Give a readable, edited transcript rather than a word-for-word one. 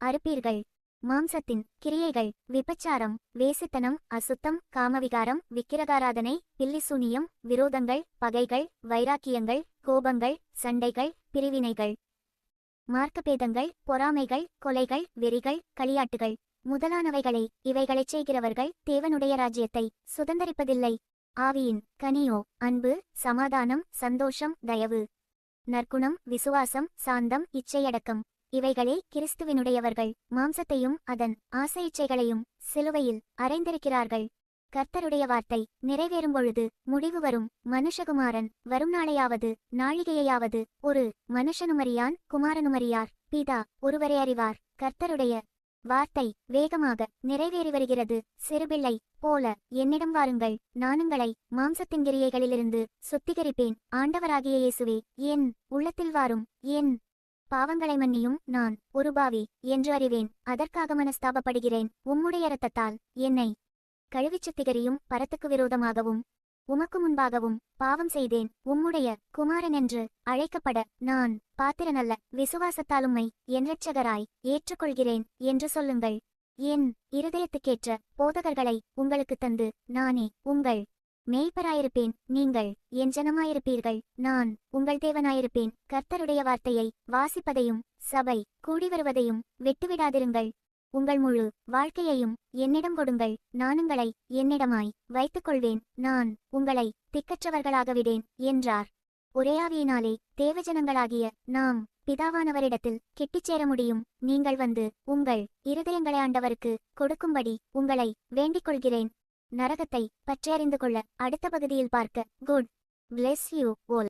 அறுப்பீர்கள். மாம்சத்தின் கிரியைகள்: விபச்சாரம், வேசித்தனம், அசுத்தம், காமவிகாரம், விக்கிரகாராதனை, பில்லிசூனியம், விரோதங்கள், பகைகள், வைராக்கியங்கள், கோபங்கள், சண்டைகள், பிரிவினைகள், மார்க்கபேதங்கள், பொறாமைகள், கொலைகள், வெறிகள், களியாட்டுகள் முதலானவைகளை இவைகளைச் செய்கிறவர்கள் தேவனுடைய ராஜ்யத்தை சுதந்தரிப்பதில்லை. ஆவியின் கனியோ அன்பு, சமாதானம், சந்தோஷம், தயவு, நற்குணம், விசுவாசம், சாந்தம், இச்சையடக்கம் இவைகளே கிறிஸ்துவினுடையவர்கள். மாம்சத்தையும் அதன் ஆசை இச்சைகளையும் சிலுவையில் அறைந்திருக்கிறார்கள். கர்த்தருடைய வார்த்தை நிறைவேறும்பொழுது முடிவு வரும். மனுஷகுமாரன் வரும் நாளையாவது நாழிகையாவது ஒரு மனுஷனுமறியான், குமாரனுமறியார், பிதா ஒருவரே அறிவார். கர்த்தருடைய வார்த்தை வேகமாக நிறைவேறி வருகிறது. சிறுபிள்ளை போல என்னிடம் வாருங்கள், நானுங்களை மாம்சத்தின் கிரியைகளிலிருந்து சுத்திகரிப்பேன். ஆண்டவராகிய இயேசுவே, என் உள்ளத்தில் வாரும். என் பாவங்களை மன்னியும். நான் ஒரு பாவி என்று அறிவேன். அதற்காக மனஸ்தாபப்படுகிறேன். உம்முடைய இரத்தத்தால் என்னை கழுவிச் சுத்திகரியும். பரத்துக்கு விரோதமாகவும் உமக்கு முன்பாகவும் பாவம் செய்தேன். உம்முடைய குமாரன் என்று அழைக்கப்பட நான் பாத்திரனல்ல. விசுவாசத்தாலும்மை என் இரட்சகராய் ஏற்றுக்கொள்கிறேன் என்று சொல்லுங்கள். என் இருதயத்துக்கேற்ற போதகர்களை உங்களுக்கு தந்து நானே உங்கள் மேய்ப்பராயிருப்பேன். நீங்கள் என் ஜனமாயிருப்பீர்கள். நான் உங்கள் தேவனாயிருப்பேன். கர்த்தருடைய வார்த்தையை வாசிப்பதையும் சபை கூடி வருவதையும் விட்டுவிடாதிருங்கள். உங்கள் முழு வாழ்க்கையையும் என்னிடம் கொடுங்கள். நானுங்களை என்னிடமாய் வைத்துக் கொள்வேன். நான் உங்களை திக்கற்றவர்களாகவிடேன் என்றார். ஒரே ஆவியினாலே தேவஜனங்களாகிய நாம் பிதாவானவரிடத்தில் கிட்டிச்சேர முடியும். நீங்கள் வந்து உங்கள் இருதயங்களை ஆண்டவருக்கு கொடுக்கும்படி உங்களை வேண்டிக் கொள்கிறேன். நரகத்தை பற்றியறிந்து கொள்ள அடுத்த பகுதியில் பார்க்க. God bless you all.